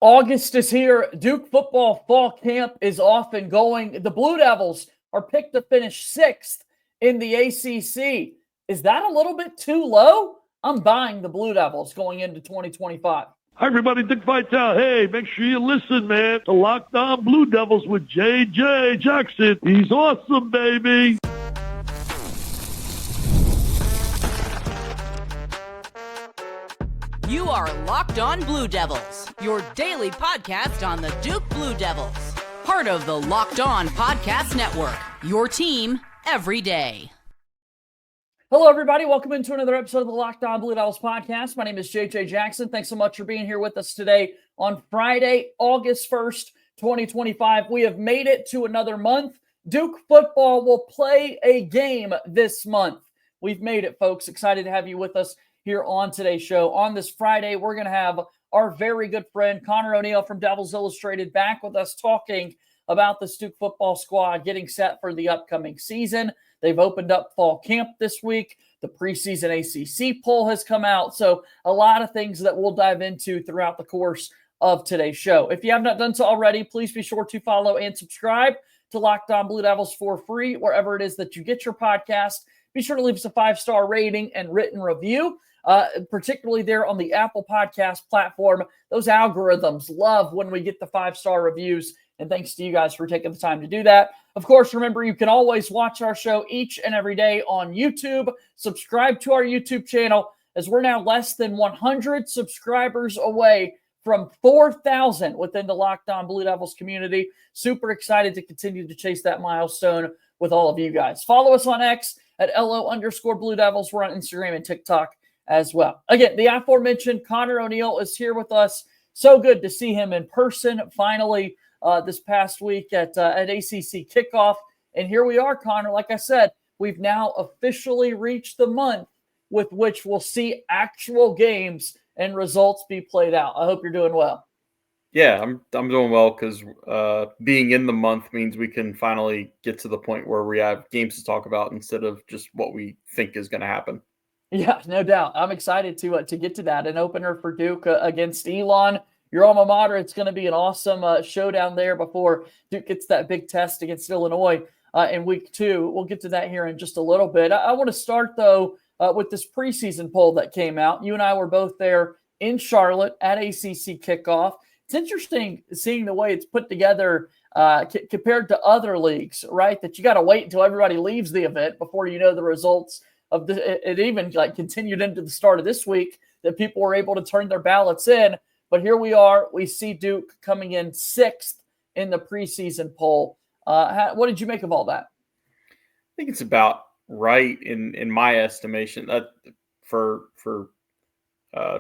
August is here. Duke football fall camp is off and going. The Blue Devils are picked to finish 6th in the ACC. Is that a little bit too low? I'm buying the Blue Devils going into 2025. Hi, everybody. Dick Vitale. Hey, make sure you listen, man, to Locked On Blue Devils with J.J. Jackson. He's awesome, baby. You are Locked On Blue Devils, your daily podcast on the Duke Blue Devils. Part of the Locked On Podcast Network, your team every day. Hello, everybody. Welcome into another episode of the Locked On Blue Devils podcast. My name is J.J. Jackson. Thanks so much for being here with us today on Friday, August 1st, 2025. We have made it to another month. Duke football will play a game this month. We've made it, folks. Excited to have you with us here on today's show. On this Friday, we're going to have our very good friend Conor O'Neill from Devils Illustrated back with us talking about the Duke football squad getting set for the upcoming season. They've opened up fall camp this week. The preseason ACC poll has come out. So a lot of things that we'll dive into throughout the course of today's show. If you have not done so already, please be sure to follow and subscribe to Locked On Blue Devils for free, wherever it is that you get your podcast. Be sure to leave us a 5-star rating and written review. Particularly there on the Apple Podcast platform. Those algorithms love when we get the 5-star reviews, and thanks to you guys for taking the time to do that. Of course, remember, you can always watch our show each and every day on YouTube. Subscribe to our YouTube channel, as we're now less than 100 subscribers away from 4,000 within the Locked On Blue Devils community. Super excited to continue to chase that milestone with all of you guys. Follow us on X at LO_Blue Devils. We're on Instagram and TikTok as well. Again, the aforementioned Conor O'Neill is here with us. So good to see him in person finally this past week at ACC kickoff. And here we are, Conor. Like I said, we've now officially reached the month with which we'll see actual games and results be played out. I hope you're doing well. Yeah, I'm doing well because being in the month means we can finally get to the point where we have games to talk about instead of just what we think is going to happen. Yeah, no doubt. I'm excited to get to that. An opener for Duke against Elon, your alma mater. It's going to be an awesome showdown there before Duke gets that big test against Illinois in week 2. We'll get to that here in just a little bit. I want to start, though, with this preseason poll that came out. You and I were both there in Charlotte at ACC kickoff. It's interesting seeing the way it's put together compared to other leagues, right? That you got to wait until everybody leaves the event before you know the results of it. Even continued into the start of this week that people were able to turn their ballots in. But here we are. We see Duke coming in 6th in the preseason poll. What did you make of all that? I think it's about right in my estimation. That for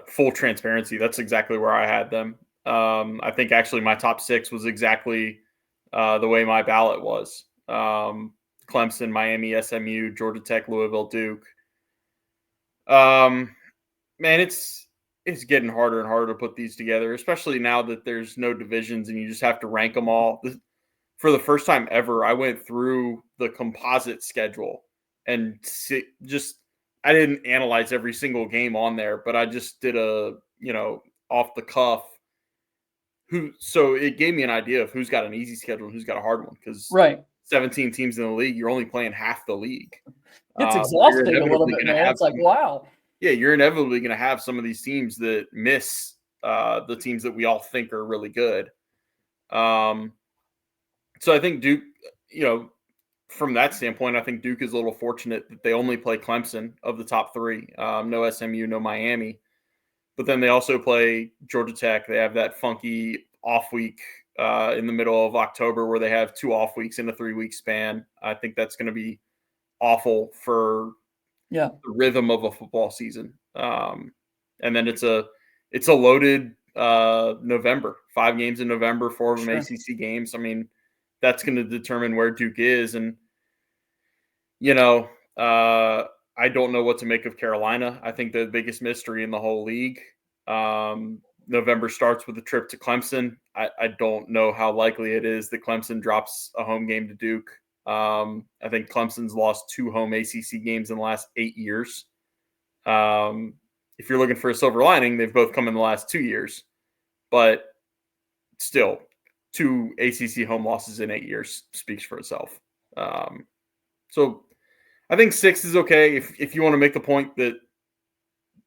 full transparency, that's exactly where I had them. I think actually my top 6 was exactly the way my ballot was. Clemson, Miami, SMU, Georgia Tech, Louisville, Duke. Man, it's getting harder and harder to put these together, especially now that there's no divisions and you just have to rank them all. For the first time ever, I went through the composite schedule and I didn't analyze every single game on there, but I just did a, off the cuff. So it gave me an idea of who's got an easy schedule and who's got a hard one, because right. 17 teams in the league, you're only playing half the league. It's exhausting a little bit, man. It's like, wow. Yeah, you're inevitably going to have some of these teams that miss the teams that we all think are really good. So I think Duke, from that standpoint, I think Duke is a little fortunate that they only play Clemson of the top 3. No SMU, no Miami. But then they also play Georgia Tech. They have that funky off week in the middle of October where they have 2 off weeks in a 3-week span. I think that's going to be awful for the rhythm of a football season. And then it's a loaded November, 5 games in November, 4 of them ACC games. I mean, that's going to determine where Duke is. And, I don't know what to make of Carolina. I think the biggest mystery in the whole league. November starts with a trip to Clemson. I don't know how likely it is that Clemson drops a home game to Duke. I think Clemson's lost 2 home ACC games in the last 8 years. If you're looking for a silver lining, they've both come in the last 2 years. But still 2 ACC home losses in 8 years speaks for itself. So I think 6 is okay. If you want to make the point that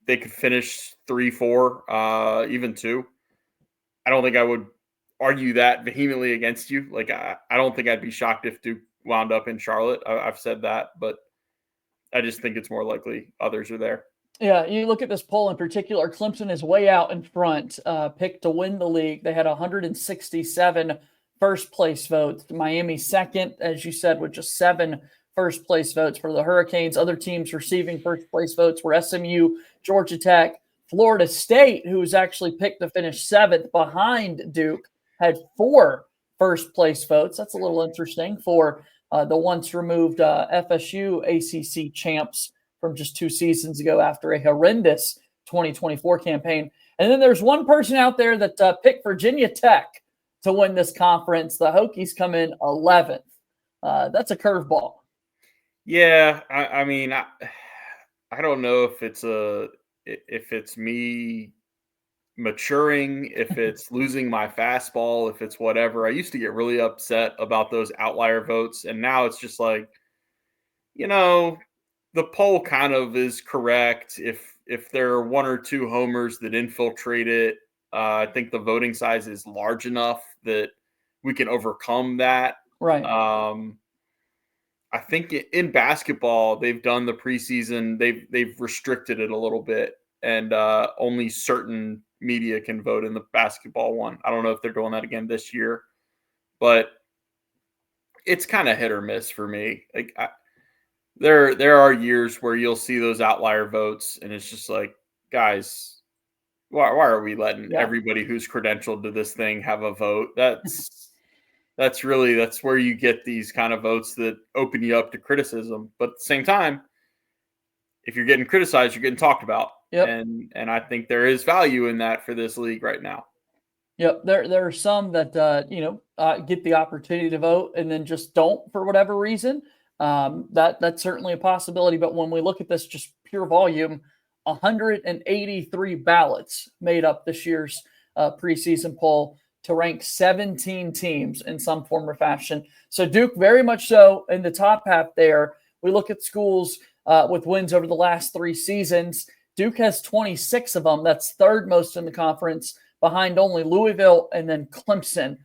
they could finish 3, 4, even 2, I don't think I would argue that vehemently against you. Like, I don't think I'd be shocked if Duke wound up in Charlotte. I've said that, but I just think it's more likely others are there. Yeah, you look at this poll in particular, Clemson is way out in front, picked to win the league. They had 167 first-place votes. Miami second, as you said, with just 7 first-place votes for the Hurricanes. Other teams receiving first-place votes were SMU, Georgia Tech, Florida State, who was actually picked to finish 7th behind Duke, had 4 first-place votes. That's a little interesting for the once removed FSU ACC champs from just 2 seasons ago after a horrendous 2024 campaign. And then there's one person out there that picked Virginia Tech to win this conference. The Hokies come in 11th. That's a curveball. Yeah, I mean, I don't know if it's me maturing, if it's losing my fastball, if it's whatever. I used to get really upset about those outlier votes, and now it's just like, the poll kind of is correct. If there are 1 or 2 homers that infiltrate it, I think the voting size is large enough that we can overcome that. Right. I think in basketball, they've done the preseason. They've restricted it a little bit, and only certain media can vote in the basketball one. I don't know if they're doing that again this year, but it's kind of hit or miss for me. Like, there are years where you'll see those outlier votes, and it's just like, guys, why are we letting everybody who's credentialed to this thing have a vote? That's where you get these kind of votes that open you up to criticism. But at the same time, if you're getting criticized, you're getting talked about. Yep. And I think there is value in that for this league right now. Yep. There are some that, get the opportunity to vote and then just don't for whatever reason. That's certainly a possibility. But when we look at this, just pure volume, 183 ballots made up this year's preseason poll to rank 17 teams in some form or fashion. So Duke very much so in the top half there. We look at schools with wins over the last 3 seasons. Duke has 26 of them. That's 3rd most in the conference, behind only Louisville and then Clemson.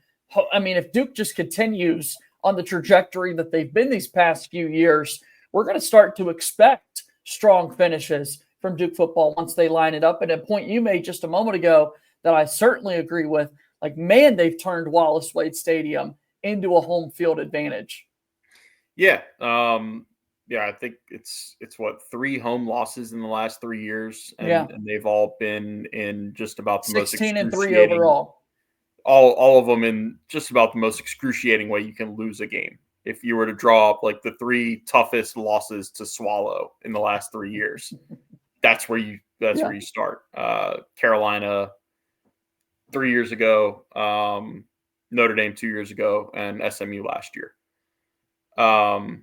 I mean, if Duke just continues on the trajectory that they've been these past few years, we're going to start to expect strong finishes from Duke football once they line it up. And a point you made just a moment ago that I certainly agree with, like, man, they've turned Wallace Wade Stadium into a home field advantage. Yeah. I think it's 3 home losses in the last 3 years. And they've all been in just about the 16 and 3 overall. All of them in just about the most excruciating way you can lose a game. If you were to draw up like the 3 toughest losses to swallow in the last 3 years, that's where you start. Carolina 3 years ago, Notre Dame 2 years ago, and SMU last year. And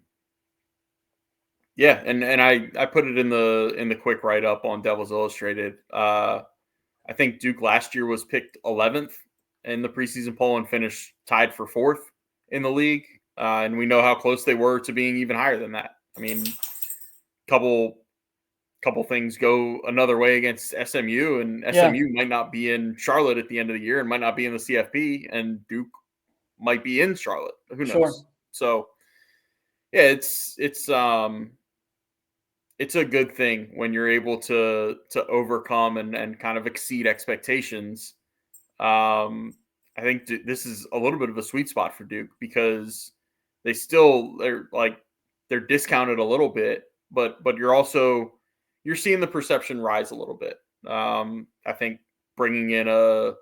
I put it in the quick write up on Devils Illustrated. I think Duke last year was picked 11th in the preseason poll and finished tied for 4th in the league. And we know how close they were to being even higher than that. I mean, couple things go another way against SMU, and SMU might not be in Charlotte at the end of the year and might not be in the CFP, and Duke might be in Charlotte. Who knows? Sure. So yeah, it's a good thing when you're able to overcome and kind of exceed expectations. I think this is a little bit of a sweet spot for Duke because they're discounted a little bit, but you're seeing the perception rise a little bit. I think bringing in a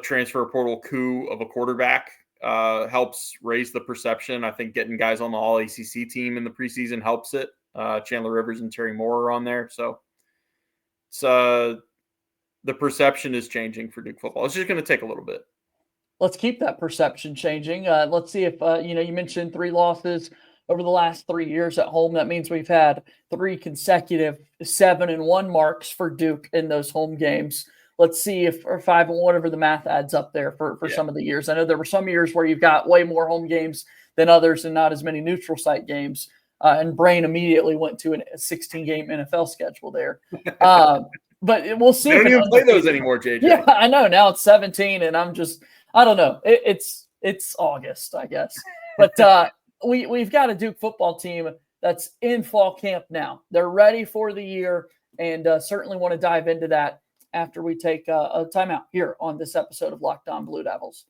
transfer portal coup of a quarterback helps raise the perception. I think getting guys on the All ACC team in the preseason helps it. Chandler Rivers and Terry Moore are on there, so it's the perception is changing for Duke football. It's just going to take a little bit. Let's keep that perception changing. Let's see if you mentioned 3 losses over the last 3 years at home. That means we've had 3 consecutive 7-1 marks for Duke in those home games. let's see if or 5-1, whatever the math adds up there for some of the years. I know there were some years where you've got way more home games than others and not as many neutral site games. And Brain immediately went to a 16-game NFL schedule there. But we'll see. They don't even play those anymore, JJ. Yeah, I know. Now it's 17, and I don't know. It's August, I guess. But we've got a Duke football team that's in fall camp now. They're ready for the year, and certainly want to dive into that after we take a timeout here on this episode of Locked On Blue Devils.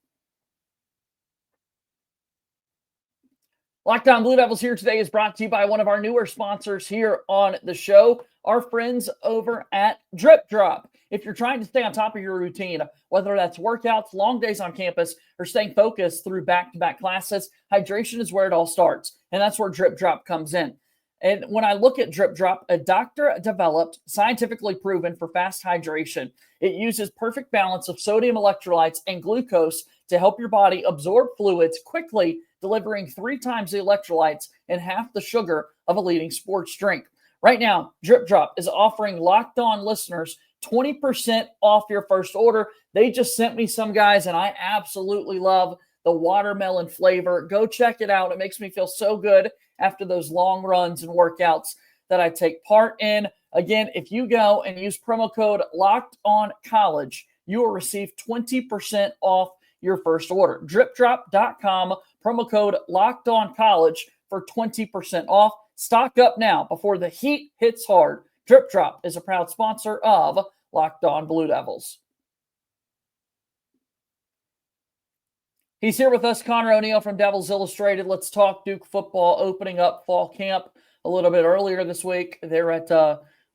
Locked On Blue Devils here today is brought to you by one of our newer sponsors here on the show, our friends over at Drip Drop. If you're trying to stay on top of your routine, whether that's workouts, long days on campus, or staying focused through back-to-back classes, hydration is where it all starts, and that's where Drip Drop comes in. And when I look at Drip Drop, a doctor-developed, scientifically proven for fast hydration, it uses perfect balance of sodium electrolytes and glucose to help your body absorb fluids quickly, delivering 3 times the electrolytes and half the sugar of a leading sports drink. Right now, Drip Drop is offering Locked On listeners 20% off your first order. They just sent me some, guys, and I absolutely love the watermelon flavor. Go check it out. It makes me feel so good after those long runs and workouts that I take part in. Again, if you go and use promo code LOCKEDONCollege, you will receive 20% off your first order. DripDrop.com, promo code LOCKEDONCollege for 20% off. Stock up now before the heat hits hard. Drip Drop is a proud sponsor of Locked On Blue Devils. He's here with us, Conor O'Neill from Devils Illustrated. Let's talk Duke football, opening up fall camp a little bit earlier this week. They're at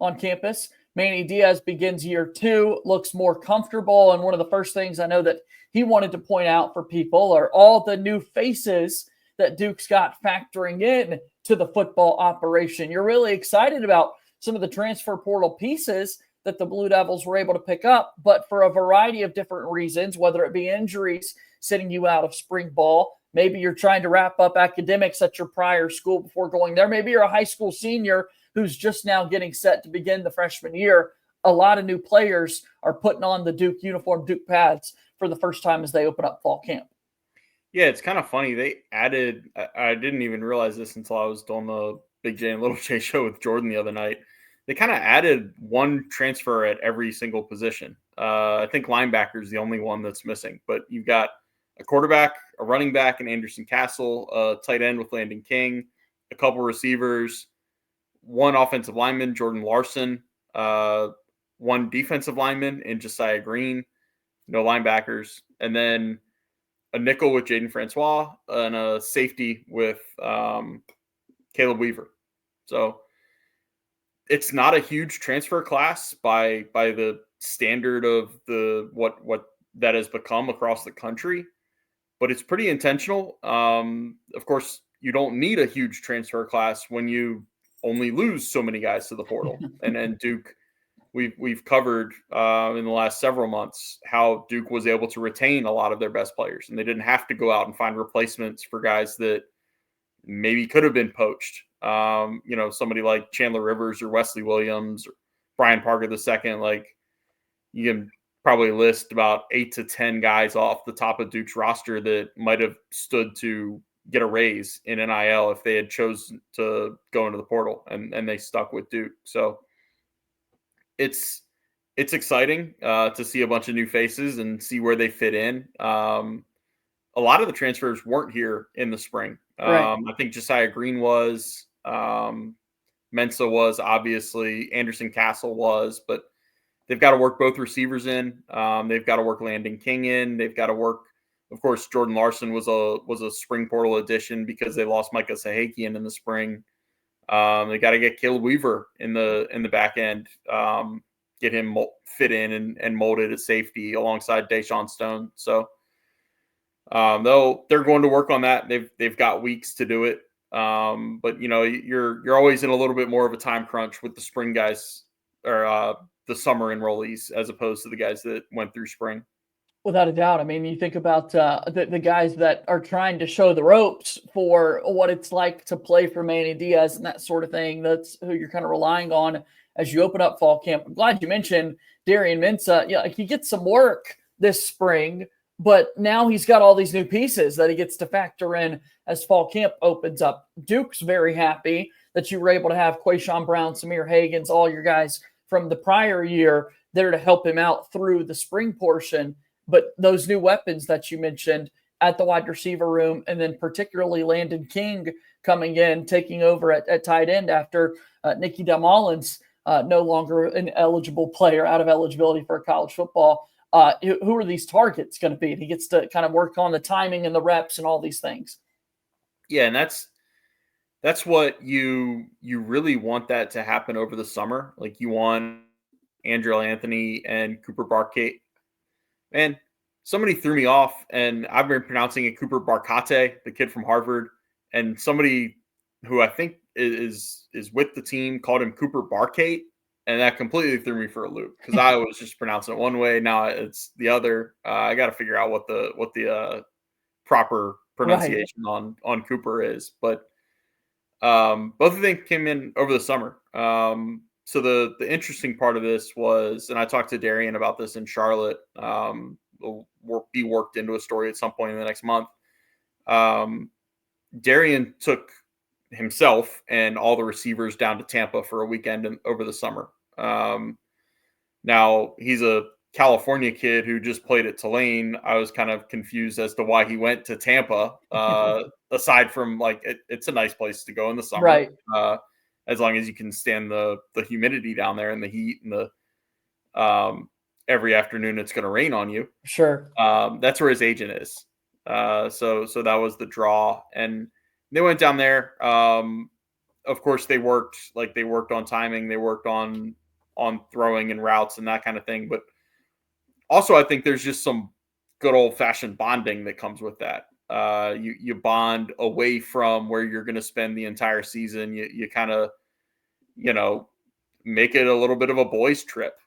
on campus. Manny Diaz begins year 2, looks more comfortable, and one of the first things I know that he wanted to point out for people are all the new faces that Duke's got factoring in to the football operation. You're really excited about some of the transfer portal pieces that the Blue Devils were able to pick up, but for a variety of different reasons, whether it be injuries sitting you out of spring ball, maybe you're trying to wrap up academics at your prior school before going there, maybe you're a high school senior who's just now getting set to begin the freshman year. A lot of new players are putting on the Duke uniform, Duke pads, for the first time as they open up fall camp. Yeah, it's kind of funny. They added, I didn't even realize this until I was doing the Big J and Little J show with Jordan the other night. They kind of added one transfer at every single position. I think linebacker is the only one that's missing, but you've got a quarterback, a running back, and Anderson Castle, a tight end with Landon King, a couple receivers, one offensive lineman, Jordan Larson, one defensive lineman in Josiah Green, no linebackers, and then a nickel with Jaden Francois and a safety with Caleb Weaver. So it's not a huge transfer class by the standard of the what that has become across the country, but it's pretty intentional. Of course, you don't need a huge transfer class when you only lose so many guys to the portal. And Duke, we've covered in the last several months how Duke was able to retain a lot of their best players, and they didn't have to go out and find replacements for guys that maybe could have been poached. Somebody like Chandler Rivers or Wesley Williams or Brian Parker II. Like, you can probably list about 8 to 10 guys off the top of Duke's roster that might have stood to get a raise in NIL if they had chosen to go into the portal, and they stuck with Duke. So it's exciting to see a bunch of new faces and see where they fit in. A lot of the transfers weren't here in the spring. Right. I think Josiah Green was, Mensah was, obviously Anderson Castle was, but they've got to work both receivers in. They've got to work Landon King in. They've got to work, of course, Jordan Larson was a spring portal addition because they lost Micah Sahakian in the spring. They got to get Caleb Weaver in the back end, get him fit in and molded at safety alongside Deshaun Stone. So they're going to work on that. They've got weeks to do it. But you're always in a little bit more of a time crunch with the spring guys or the summer enrollees as opposed to the guys that went through spring. Without a doubt. I mean, you think about the guys that are trying to show the ropes for what it's like to play for Manny Diaz and that sort of thing. That's who you're kind of relying on as you open up fall camp. I'm glad you mentioned Darian Mensah. Yeah, he gets some work this spring, but now he's got all these new pieces that he gets to factor in as fall camp opens up. Duke's very happy that you were able to have Quayshawn Brown, Samir Hagans, all your guys from the prior year there to help him out through the spring portion. But those new weapons that you mentioned at the wide receiver room, and then particularly Landon King coming in, taking over at tight end after Nicky Dalmallins, no longer an eligible player, out of eligibility for college football. Who are these targets going to be? And he gets to kind of work on the timing and the reps and all these things. Yeah, and that's what you really want that to happen over the summer. Like you want Andrew Anthony and Cooper Barkate. Man, somebody threw me off, and I've been pronouncing it Cooper Barkate, the kid from Harvard, and somebody who I think is with the team called him Cooper Barkate, and that completely threw me for a loop because I was just pronouncing it one way. Now it's the other. I got to figure out what the proper pronunciation on Cooper is, but both of them came in over the summer. So the interesting part of this was, and I talked to Darian about this in Charlotte, will be worked into a story at some point in the next month. Darian took himself and all the receivers down to Tampa for a weekend over the summer. Now he's a California kid who just played at Tulane. I was kind of confused as to why he went to Tampa, aside from it's a nice place to go in the summer. Right. As long as you can stand the humidity down there and the heat and the every afternoon it's going to rain on you. Sure. That's where his agent is. So that was the draw, and they went down there. Of course, they worked on timing, they worked on throwing and routes and that kind of thing. But also, I think there's just some good old fashioned bonding that comes with that. You bond away from where you're going to spend the entire season. You kind of, make it a little bit of a boys trip.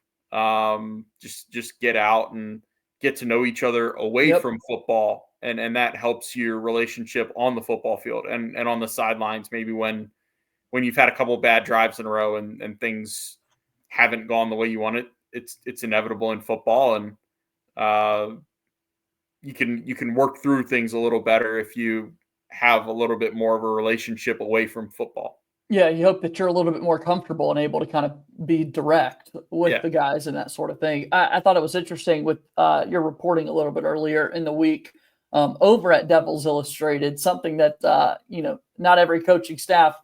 Just get out and get to know each other away from football. And that helps your relationship on the football field and on the sidelines. Maybe when you've had a couple of bad drives in a row and things haven't gone the way you want it, it's inevitable in football. And, you can work through things a little better if you have a little bit more of a relationship away from football. Yeah, you hope that you're a little bit more comfortable and able to kind of be direct with the guys and that sort of thing. I thought it was interesting with your reporting a little bit earlier in the week over at Devils Illustrated. Something that not every coaching staff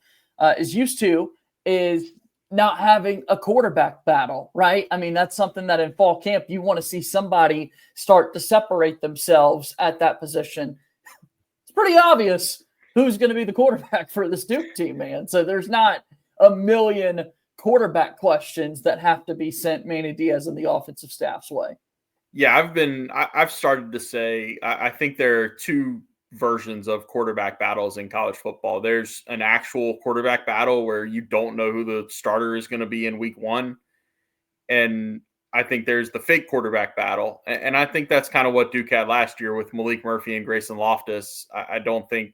is used to is not having a quarterback battle, right? I mean, that's something that in fall camp, you want to see somebody start to separate themselves at that position. It's pretty obvious who's going to be the quarterback for this Duke team, man. So there's not a million quarterback questions that have to be sent Manny Diaz and the offensive staff's way. Yeah, I've started to say, I think there are two versions of quarterback battles in college football. There's an actual quarterback battle where you don't know who the starter is going to be in week one. And I think there's the fake quarterback battle. And I think that's kind of what Duke had last year with Malik Murphy and Grayson Loftus. I don't think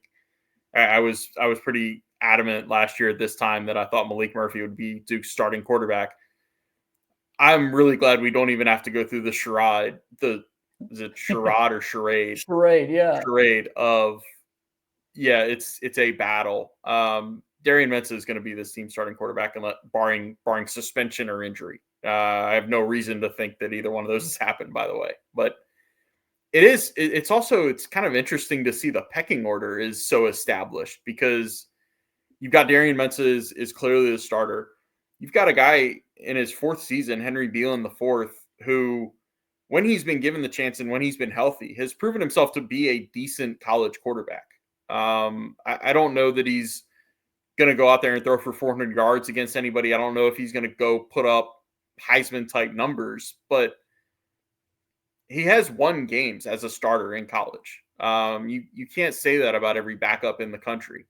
I was pretty adamant last year at this time that I thought Malik Murphy would be Duke's starting quarterback. I'm really glad we don't even have to go through the charade. Is it charade or charade? Charade, yeah. Charade of, it's a battle. Darian Mensah is going to be this team starting quarterback, and barring suspension or injury. I have no reason to think that either one of those has happened, by the way. But it's kind of interesting to see the pecking order is so established, because you've got Darian Mensah is clearly the starter. You've got a guy in his fourth season, Henry Beelan the fourth, who, when he's been given the chance and when he's been healthy, has proven himself to be a decent college quarterback. I don't know that he's going to go out there and throw for 400 yards against anybody. I don't know if he's going to go put up Heisman-type numbers, but he has won games as a starter in college. You can't say that about every backup in the country.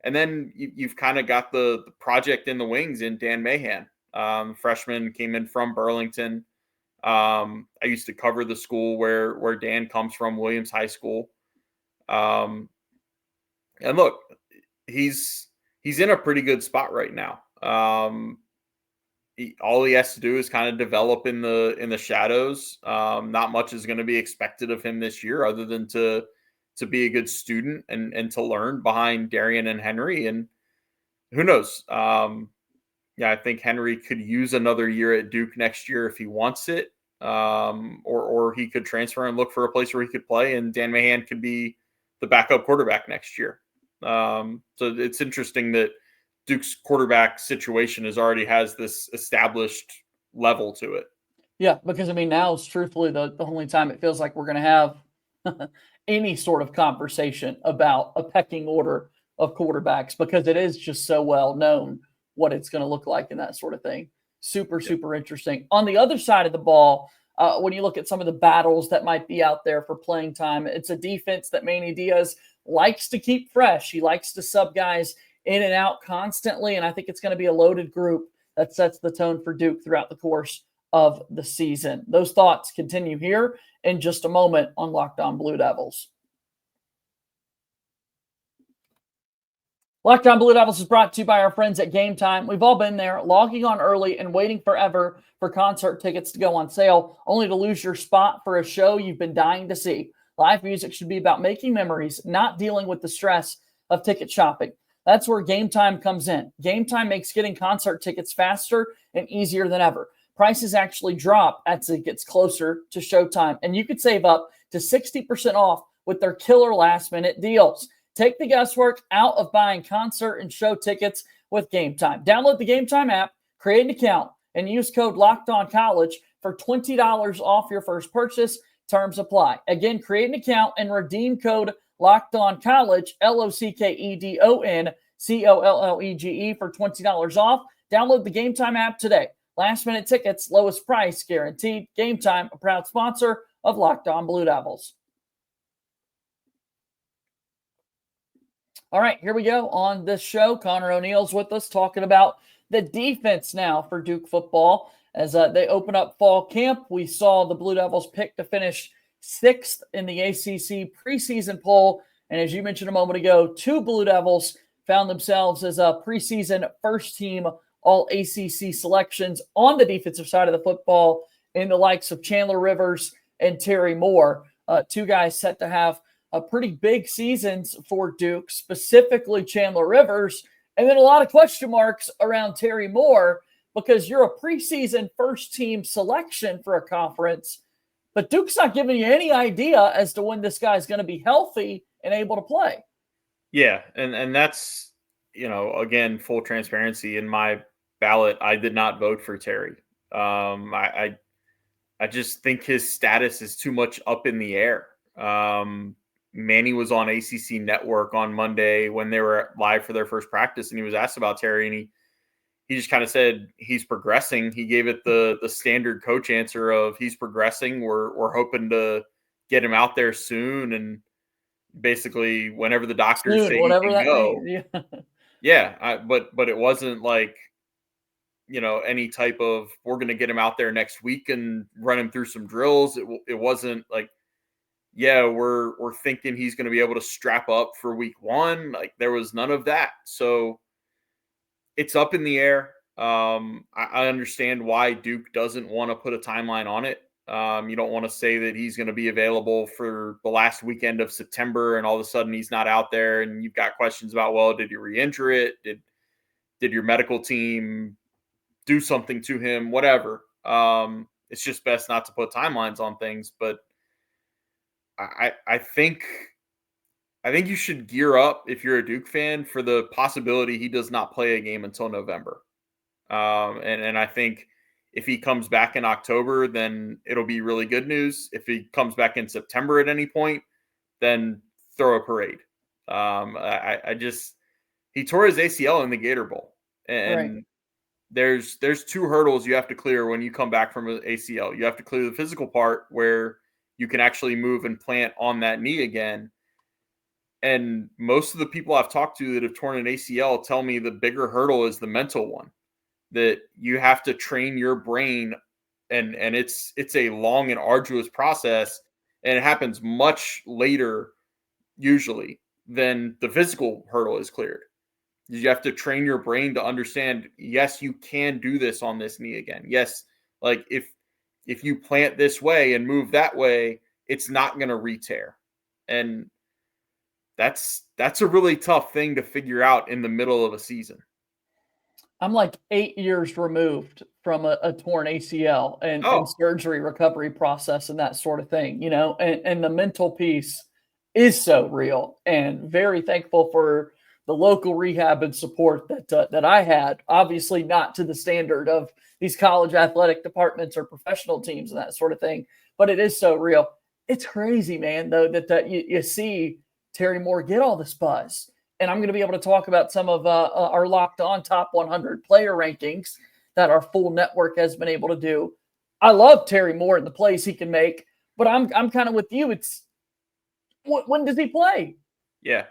And then you've kind of got the project in the wings in Dan Mahan. Freshman, came in from Burlington. I used to cover the school where Dan comes from, Williams High School. And look, he's in a pretty good spot right now. all he has to do is kind of develop in the shadows. Not much is going to be expected of him this year, other than to be a good student and to learn behind Darian and Henry. And who knows? I think Henry could use another year at Duke next year if he wants it, or he could transfer and look for a place where he could play, and Dan Mahan could be the backup quarterback next year. So it's interesting that Duke's quarterback situation already has this established level to it. Yeah, because now is truthfully the only time it feels like we're going to have any sort of conversation about a pecking order of quarterbacks, because it is just so well known what it's going to look like and that sort of thing. Super interesting. On the other side of the ball, when you look at some of the battles that might be out there for playing time, it's a defense that Manny Diaz likes to keep fresh. He likes to sub guys in and out constantly, and I think it's going to be a loaded group that sets the tone for Duke throughout the course of the season. Those thoughts continue here in just a moment on Locked On Blue Devils. Locked On Blue Devils is brought to you by our friends at Game Time. We've all been there, logging on early and waiting forever for concert tickets to go on sale, only to lose your spot for a show you've been dying to see. Live music should be about making memories, not dealing with the stress of ticket shopping. That's where Game Time comes in. Game Time makes getting concert tickets faster and easier than ever. Prices actually drop as it gets closer to showtime, and you could save up to 60% off with their killer last-minute deals. Take the guesswork out of buying concert and show tickets with Game Time. Download the Game Time app, create an account, and use code LOCKEDONCollege for $20 off your first purchase. Terms apply. Again, create an account and redeem code LOCKEDONCollege, LOCKEDONCOLLEGE for $20 off. Download the Game Time app today. Last-minute tickets, lowest price guaranteed. Game Time, a proud sponsor of Locked On Blue Devils. All right, here we go on this show. Conor O'Neill's with us talking about the defense now for Duke football. As they open up fall camp, we saw the Blue Devils pick to finish 6th in the ACC preseason poll. And as you mentioned a moment ago, 2 Blue Devils found themselves as a preseason first-team All-ACC selections on the defensive side of the football in the likes of Chandler Rivers and Terry Moore. 2 guys set to have pretty big seasons for Duke, specifically Chandler Rivers, and then a lot of question marks around Terry Moore, because you're a preseason first-team selection for a conference, but Duke's not giving you any idea as to when this guy's going to be healthy and able to play. Yeah, and that's, again, full transparency. In my ballot, I did not vote for Terry. I just think his status is too much up in the air. Manny was on ACC Network on Monday when they were live for their first practice, and he was asked about Terry, and he just kind of said he's progressing. He gave it the standard coach answer of he's progressing. We're hoping to get him out there soon, and basically whenever the doctors say he can go. But it wasn't like, any type of we're going to get him out there next week and run him through some drills. It wasn't like, we're thinking he's going to be able to strap up for week 1. Like, there was none of that. So it's up in the air. I understand why Duke doesn't want to put a timeline on it. You don't want to say that he's going to be available for the last weekend of September and all of a sudden he's not out there, and you've got questions about, well, did you re-injure it? Did your medical team do something to him? Whatever. It's just best not to put timelines on things, but I think you should gear up, if you're a Duke fan, for the possibility he does not play a game until November. And I think if he comes back in October, then it'll be really good news. If he comes back in September at any point, then throw a parade. He tore his ACL in the Gator Bowl, and Right. there's 2 hurdles you have to clear when you come back from an ACL. You have to clear the physical part where you can actually move and plant on that knee again. And most of the people I've talked to that have torn an ACL tell me the bigger hurdle is the mental one, that you have to train your brain, and it's a long and arduous process, and it happens much later usually than the physical hurdle is cleared. You have to train your brain to understand, yes, you can do this on this knee again. Yes, like if you plant this way and move that way, it's not going to re-tear. And that's a really tough thing to figure out in the middle of a season. I'm like 8 years removed from a torn ACL and surgery recovery process and that sort of thing, and the mental piece is so real, and very thankful for the local rehab and support that I had. Obviously not to the standard of these college athletic departments or professional teams and that sort of thing, but it is so real. It's crazy, man, though, that you see Terry Moore get all this buzz. And I'm going to be able to talk about some of our Locked On top 100 player rankings that our full network has been able to do. I love Terry Moore and the plays he can make, but I'm kind of with you. It's when does he play? Yeah,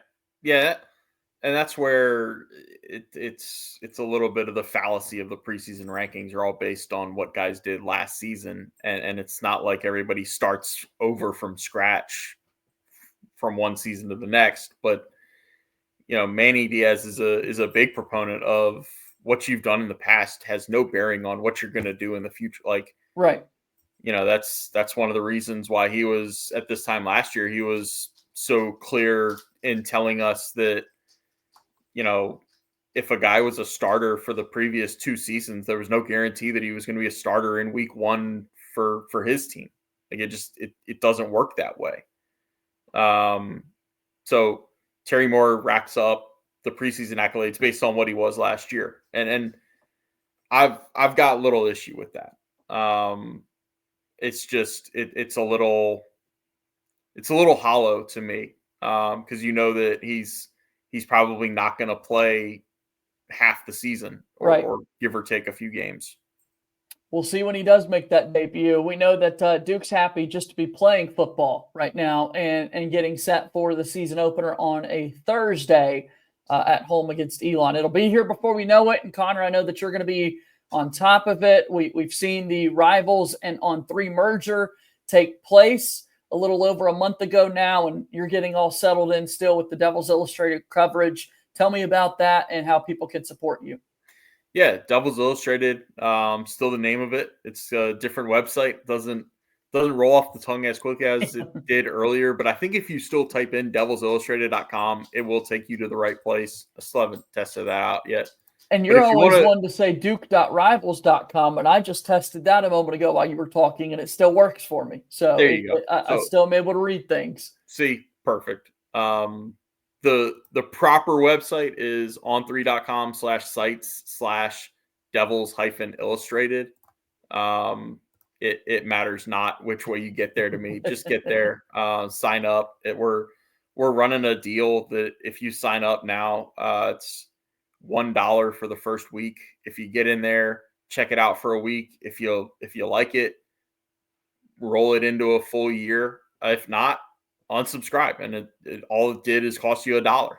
and that's where it's a little bit of the fallacy of the preseason rankings. Are all based on what guys did last season, and it's not like everybody starts over from scratch from one season to the next, but Manny Diaz is a big proponent of what you've done in the past has no bearing on what you're going to do in the future. Like, right. That's one of the reasons why he was at this time last year, he was so clear in telling us that, if a guy was a starter for the previous 2 seasons, there was no guarantee that he was going to be a starter in week 1 for his team. Like it doesn't work that way. So Terry Moore racks up the preseason accolades based on what he was last year. And I've got little issue with that. It's just, it's a little hollow to me. Cause that he's probably not going to play half the season or give or take a few games. We'll see when he does make that debut. We know that Duke's happy just to be playing football right now and getting set for the season opener on a Thursday at home against Elon. It'll be here before we know it. And Connor, I know that you're going to be on top of it. We've seen the Rivals and On3 merger take place a little over a month ago now, and you're getting all settled in still with the Devils Illustrated coverage. Tell me about that and how people can support you. Yeah, Devils Illustrated, still the name of it. It's a different website. Doesn't roll off the tongue as quick as it did earlier. But I think if you still type in devilsillustrated.com, it will take you to the right place. I still haven't tested that out yet. And you're always one to say duke.rivals.com, and I just tested that a moment ago while you were talking, and it still works for me. So there you go. I still am able to read things. See, perfect. The proper website is on3.com/sites/devils-illustrated. It matters not which way you get there to me. Just get there, sign up. We're running a deal that if you sign up now, it's $1 for the first week. If you get in there, check it out for a week. If you like it, roll it into a full year. If not, unsubscribe. And all it did is cost you $1.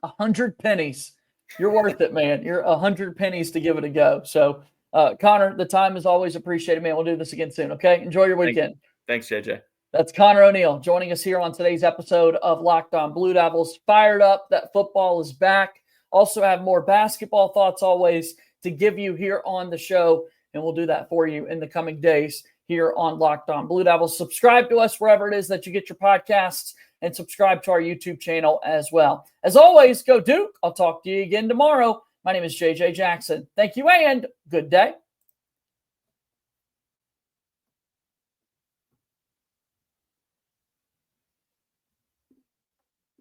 100 pennies. You're worth it, man. You're 100 pennies to give it a go. So, Connor, the time is always appreciated, man. We'll do this again soon. Okay. Enjoy your weekend. Thanks, JJ. That's Conor O'Neill joining us here on today's episode of Locked On Blue Devils. Fired up that football is back. Also have more basketball thoughts always to give you here on the show, and we'll do that for you in the coming days here on Locked On Blue Devils. Subscribe to us wherever it is that you get your podcasts, and subscribe to our YouTube channel as well. As always, go Duke. I'll talk to you again tomorrow. My name is JJ Jackson. Thank you and good day.